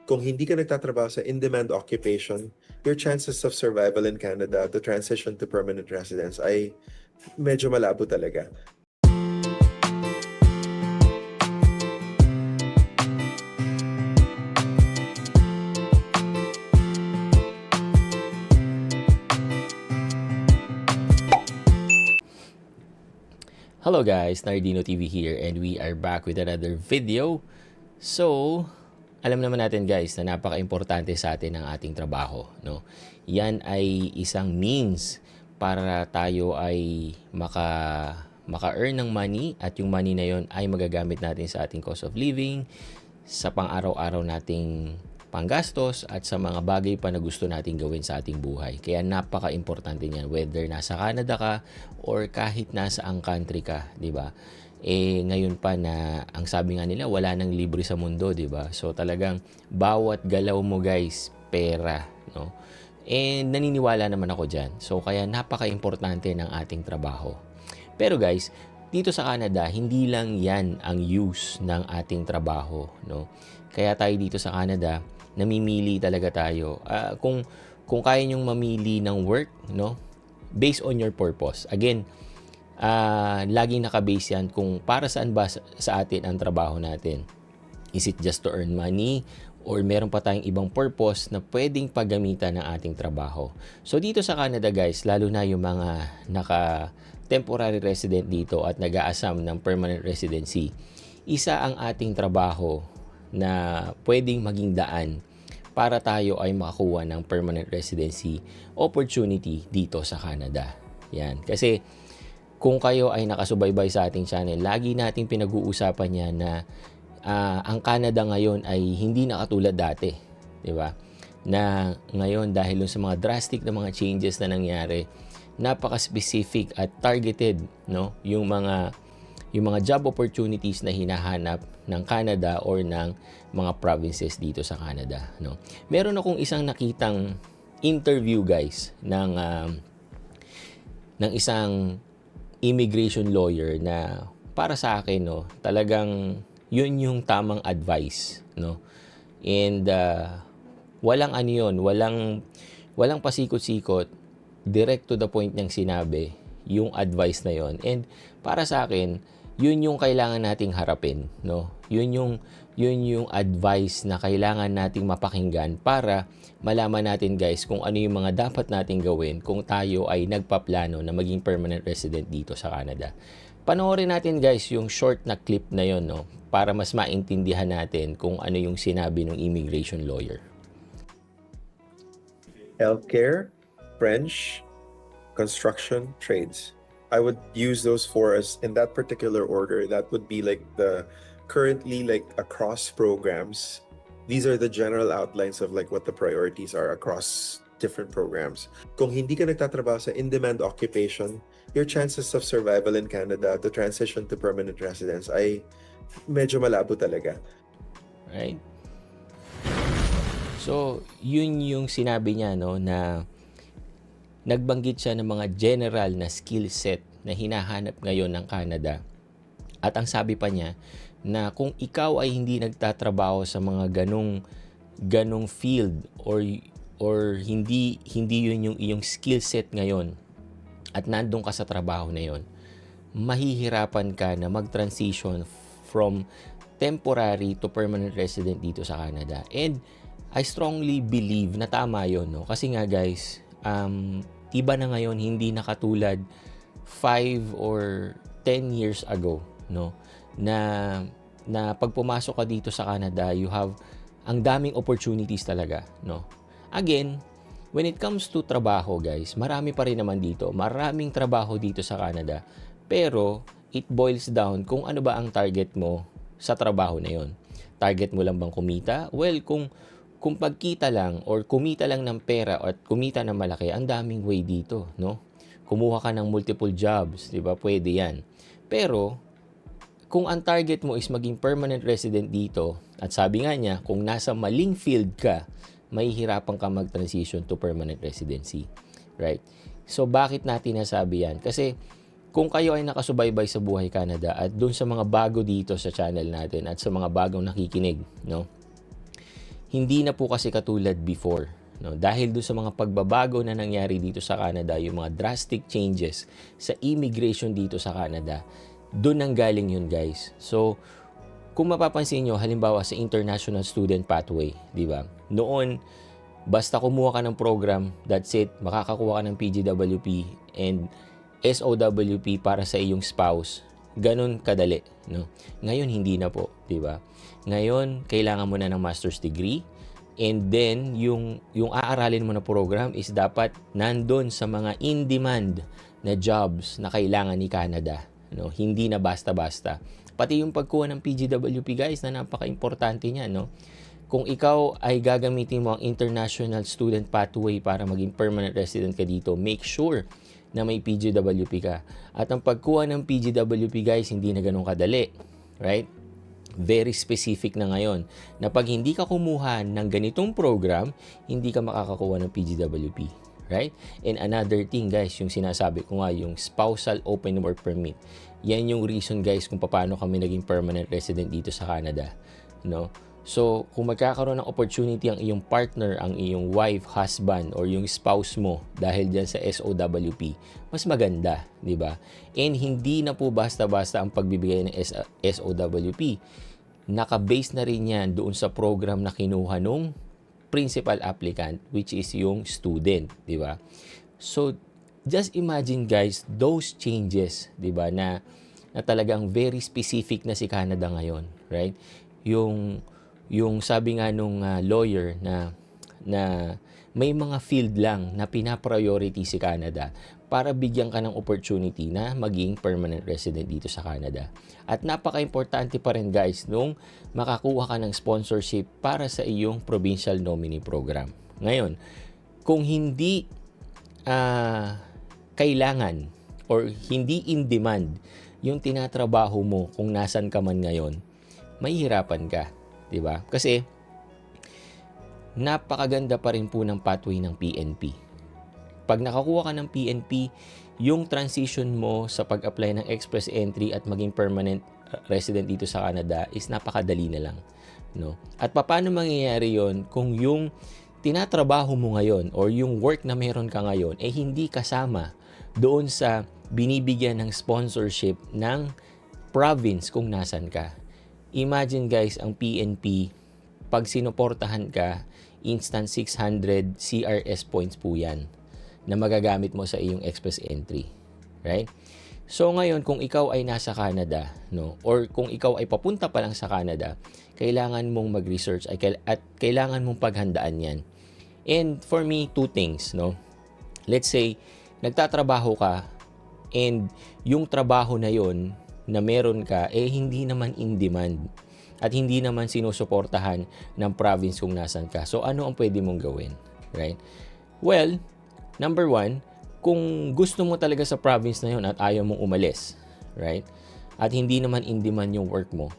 Kung hindi ka nagtatrabaho sa in-demand occupation, your chances of survival in Canada to transition to permanent residence ay medyo malabo talaga. Hello guys, Nardino TV here and we are back with another video. So, alam naman natin guys na napaka-importante sa atin ang ating trabaho, no? Yan ay isang means para tayo ay maka-earn ng money at yung money na yon ay magagamit natin sa ating cost of living, sa pang-araw-araw nating panggastos at sa mga bagay pa na gusto nating gawin sa ating buhay. Kaya napaka-importante niyan whether nasa Canada ka or kahit nasa ang country ka, 'di ba? Ngayon pa na ang sabi nga nila wala nang libre sa mundo, 'di ba? So talagang bawat galaw mo guys, pera, no? Naniniwala naman ako diyan. So kaya napaka-importante ng ating trabaho. Pero guys, dito sa Canada, hindi lang 'yan ang use ng ating trabaho, no? Kaya tayo dito sa Canada, namimili talaga tayo. Kung kaya nyong mamili ng work, no? Based on your purpose. Again, laging naka-base yan kung para saan ba sa atin ang trabaho natin. Is it just to earn money? Or meron pa tayong ibang purpose na pwedeng paggamitan ng ating trabaho. So dito sa Canada guys, lalo na yung mga temporary resident dito at nag-aasam ng permanent residency, isa ang ating trabaho na pwedeng maging daan para tayo ay makakuha ng permanent residency opportunity dito sa Canada. Yan. Kasi kung kayo ay nakasubaybay sa ating channel, lagi nating pinag-uusapan niya na ang Canada ngayon ay hindi na katulad dati. 'Di ba? Na ngayon dahil sa mga drastic na mga changes na nangyari, napaka-specific at targeted, no? Yung mga job opportunities na hinahanap ng Canada or ng mga provinces dito sa Canada, no? Meron akong isang nakitang interview guys ng isang immigration lawyer na para sa akin, no, talagang yun yung tamang advice, no? And walang ano yun, walang pasikot-sikot, direct to the point niyang sinabi yung advice na yon. And para sa akin, yun yung kailangan nating harapin, no? Yun yung advice na kailangan nating mapakinggan para malaman natin guys kung ano yung mga dapat nating gawin kung tayo ay nagpaplano na maging permanent resident dito sa Canada. Panoorin natin guys yung short na clip na yon, no? Para mas maintindihan natin kung ano yung sinabi ng immigration lawyer. Healthcare, French, construction, trades. I would use those four as in that particular order. That would be like the currently like across programs. These are the general outlines of like what the priorities are across different programs. Kung hindi ka nagtatrabaho sa in-demand occupation, your chances of survival in Canada to transition to permanent residence ay medyo malabo talaga. Right? So, yun yung sinabi niya, no, na nagbanggit siya ng mga general na skill set na hinahanap ngayon ng Canada. At ang sabi pa niya na kung ikaw ay hindi nagtatrabaho sa mga ganong field or hindi yun yung iyong skill set ngayon at nandun ka sa trabaho na yon, mahihirapan ka na mag-transition from temporary to permanent resident dito sa Canada. And I strongly believe na tama yun, no? Kasi nga guys, iba na ngayon, hindi na katulad 5 or 10 years ago, no? Na pag pumasok ka dito sa Canada, you have ang daming opportunities talaga, no? Again, when it comes to trabaho, guys, marami pa rin naman dito. Maraming trabaho dito sa Canada. Pero it boils down kung ano ba ang target mo sa trabaho na 'yon. Target mo lang bang kumita? Well, kung pagkita lang or kumita lang ng pera at kumita ng malaki, ang daming way dito, no? Kumuha ka ng multiple jobs, 'di ba? Pwede 'yan. Pero kung ang target mo is maging permanent resident dito, at sabi nga niya, kung nasa maling field ka, mahihirapan ka mag-transition to permanent residency, right? So bakit natin nasabi 'yan? Kasi kung kayo ay nakasubaybay sa Buhay Canada at doon sa mga bago dito sa channel natin at sa mga bagong nakikinig, no? Hindi na po kasi katulad before. No? Dahil doon sa mga pagbabago na nangyari dito sa Canada, yung mga drastic changes sa immigration dito sa Canada, doon nang galing yun guys. So, kung mapapansin nyo, halimbawa sa International Student Pathway, di ba? Noon, basta kumuha ka ng program, that's it, makakakuha ka ng PGWP and SOWP para sa iyong spouse. Ganun kadali, no? Ngayon hindi na po, 'di ba? Ngayon kailangan mo na ng master's degree and then yung aaralin mo na program is dapat nandun sa mga in-demand na jobs na kailangan ni Canada, no? Hindi na basta-basta. Pati yung pagkuha ng PGWP guys, na napaka-importante niya, no? Kung ikaw ay gagamitin mo ang International Student Pathway para maging permanent resident ka dito, make sure na may PGWP ka. At ang pagkuha ng PGWP guys, hindi na ganun kadali. Right? Very specific na ngayon. Na pag hindi ka kumuha ng ganitong program, hindi ka makakakuha ng PGWP. Right? And another thing guys, yung sinasabi ko nga, yung spousal open work permit. Yan yung reason guys kung paano kami naging permanent resident dito sa Canada. No? So, kung magkakaroon ng opportunity ang iyong partner, ang iyong wife, husband, or yung spouse mo dahil dyan sa SOWP, mas maganda, di ba? And hindi na po basta-basta ang pagbibigay ng SOWP. Naka-base na rin yan doon sa program na kinuha nung principal applicant, which is yung student, di ba? So, just imagine guys, those changes, di ba, na talagang very specific na si Canada ngayon, right? Yung sabi nga nung lawyer na may mga field lang na pina-priority si Canada para bigyan ka ng opportunity na maging permanent resident dito sa Canada. At napaka-importante pa rin guys nung makakuha ka ng sponsorship para sa iyong provincial nominee program. Ngayon, kung hindi kailangan or hindi in demand yung tinatrabaho mo kung nasan ka man ngayon, mahihirapan ka. Diba? Kasi napakaganda pa rin po ng pathway ng PNP. Pag nakakuha ka ng PNP, yung transition mo sa pag-apply ng express entry at maging permanent resident dito sa Canada is napakadali na lang, no? At paano mangyayari yon kung yung tinatrabaho mo ngayon or yung work na meron ka ngayon eh hindi kasama doon sa binibigyan ng sponsorship ng province kung nasan ka. Imagine guys, ang PNP, pag sinuportahan ka, instant 600 CRS points po yan na magagamit mo sa iyong express entry. Right? So ngayon, kung ikaw ay nasa Canada, no, or kung ikaw ay papunta pa lang sa Canada, kailangan mong mag-research at kailangan mong paghandaan yan. And for me, two things. No? Let's say, nagtatrabaho ka and yung trabaho na yon na meron ka, eh hindi naman in demand at hindi naman sinusuportahan ng province kung nasan ka. So, ano ang pwede mong gawin? Right? Well, number one, kung gusto mo talaga sa province na yun at ayaw mong umalis, right? At hindi naman in demand yung work mo,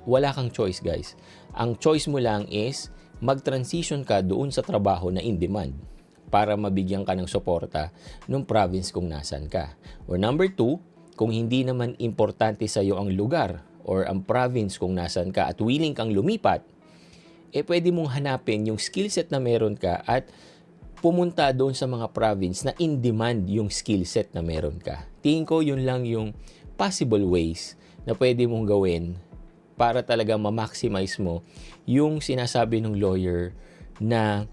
wala kang choice, guys. Ang choice mo lang is mag-transition ka doon sa trabaho na in demand para mabigyan ka ng suporta ng province kung nasan ka. Or number two, kung hindi naman importante sa iyo ang lugar or ang province kung nasan ka at willing kang lumipat, eh pwede mong hanapin yung skill set na meron ka at pumunta doon sa mga province na in demand yung skill set na meron ka. Tingin ko yun lang yung possible ways na pwede mong gawin para talaga ma-maximize mo yung sinasabi ng lawyer na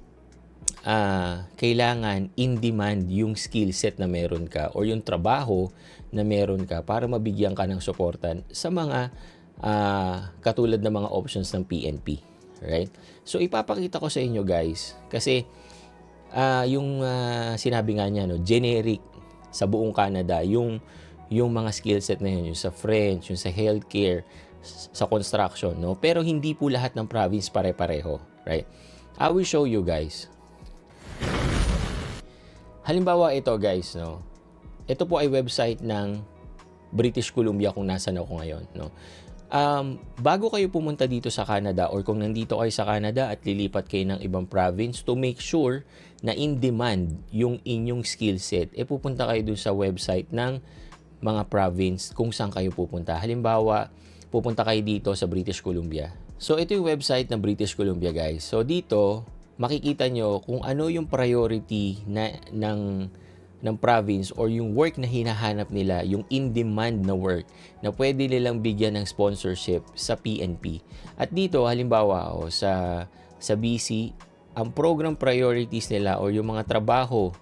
kailangan in demand yung skill set na meron ka or yung trabaho na meron ka para mabigyan ka ng suportan sa mga katulad ng mga options ng PNP. Right? So ipapakita ko sa inyo guys kasi yung sinabi nga niya, no, generic sa buong Canada yung mga skill set na yun, yung sa French, yung sa healthcare, sa construction, no? Pero hindi po lahat ng province pare-pareho, right? I will show you guys. Halimbawa ito guys, no. Ito po ay website ng British Columbia kung nasan ako ngayon, no. Bago kayo pumunta dito sa Canada or kung nandito kayo sa Canada at lilipat kayo ng ibang province, to make sure na in demand yung inyong skill set, pupunta kayo dun sa website ng mga province kung saan kayo pupunta. Halimbawa, pupunta kayo dito sa British Columbia. So, ito yung website ng British Columbia, guys. So, dito, makikita nyo kung ano yung priority ng province or yung work na hinahanap nila, yung in-demand na work na pwede nilang bigyan ng sponsorship sa PNP. At dito, halimbawa, sa BC, ang program priorities nila or yung mga trabaho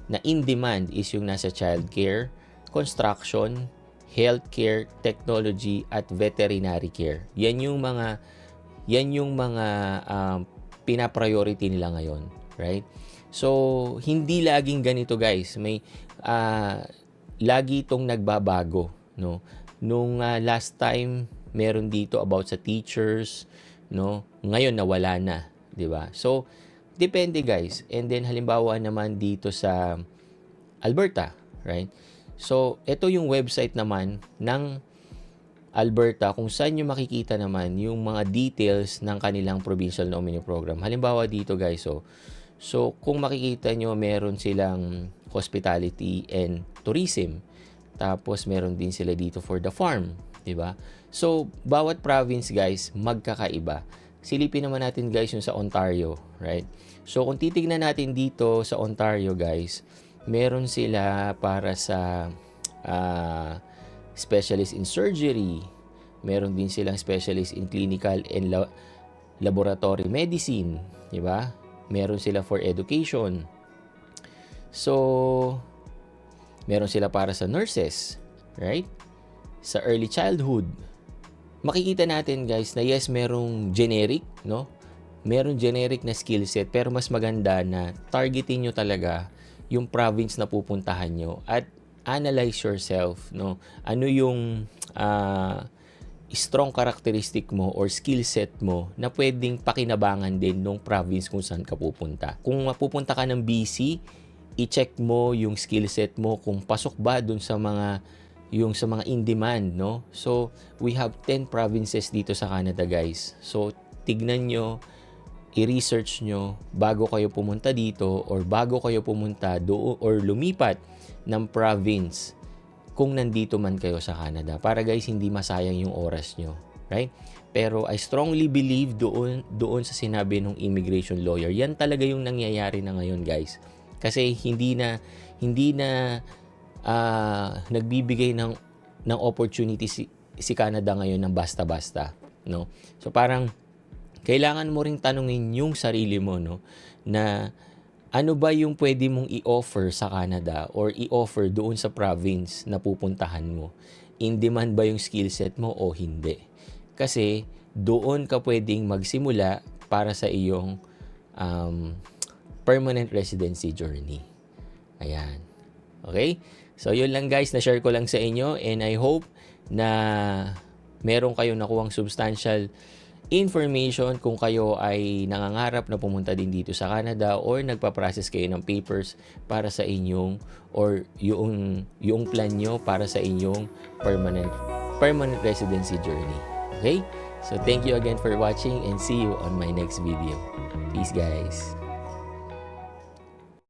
na in-demand is yung nasa childcare, construction, healthcare, technology, at veterinary care. Yan yung mga pina-priority nila ngayon, right? So, hindi laging ganito, guys. May lagi itong nagbabago, no? Nung last time meron dito about sa teachers, no? Ngayon nawala na, 'di ba? So, depende, guys. And then halimbawa naman dito sa Alberta, right? So, ito yung website naman ng Alberta kung saan nyo makikita naman yung mga details ng kanilang provincial nominee program. Halimbawa dito, guys, so kung makikita nyo, meron silang hospitality and tourism. Tapos meron din sila dito for the farm, 'di ba? So bawat province, guys, magkakaiba. Silipin naman natin, guys, yung sa Ontario, right? So kung titignan natin dito sa Ontario, guys, meron sila para sa specialist in surgery. Meron din silang specialist in clinical and laboratory medicine, 'di ba? Meron sila for education. So, meron sila para sa nurses, right? Sa early childhood. Makikita natin, guys, na yes, merong generic, no? Meron generic na skill set, pero mas maganda na targetin nyo talaga yung province na pupuntahan nyo at analyze yourself, no? Ano yung strong characteristic mo or skill set mo na pwedeng pakinabangan din nung province kung saan ka pupunta. Kung mapupunta ka ng BC, i-check mo yung skill set mo kung pasok ba dun sa mga in-demand, no? So, we have 10 provinces dito sa Canada, guys. So, tignan nyo, i-research nyo bago kayo pumunta dito or bago kayo pumunta doon or lumipat ng province kung nandito man kayo sa Canada. Para, guys, hindi masayang yung oras nyo, right? Pero I strongly believe doon sa sinabi ng immigration lawyer. Yan talaga yung nangyayari na ngayon, guys. Kasi hindi na nagbibigay ng opportunity si Canada ngayon ng basta-basta, no? So parang kailangan mo ring tanungin yung sarili mo, no, na ano ba yung pwede mong i-offer sa Canada or i-offer doon sa province na pupuntahan mo? In demand ba yung skill set mo o hindi? Kasi doon ka pwedeng magsimula para sa iyong permanent residency journey. Ayan. Okay? So, yun lang, guys, na-share ko lang sa inyo and I hope na meron kayong nakuhang substantial information kung kayo ay nangangarap na pumunta din dito sa Canada or nagpa-process kayo ng papers para sa inyong or yung plan nyo para sa inyong permanent residency journey. Okay? So, thank you again for watching and see you on my next video. Peace, guys.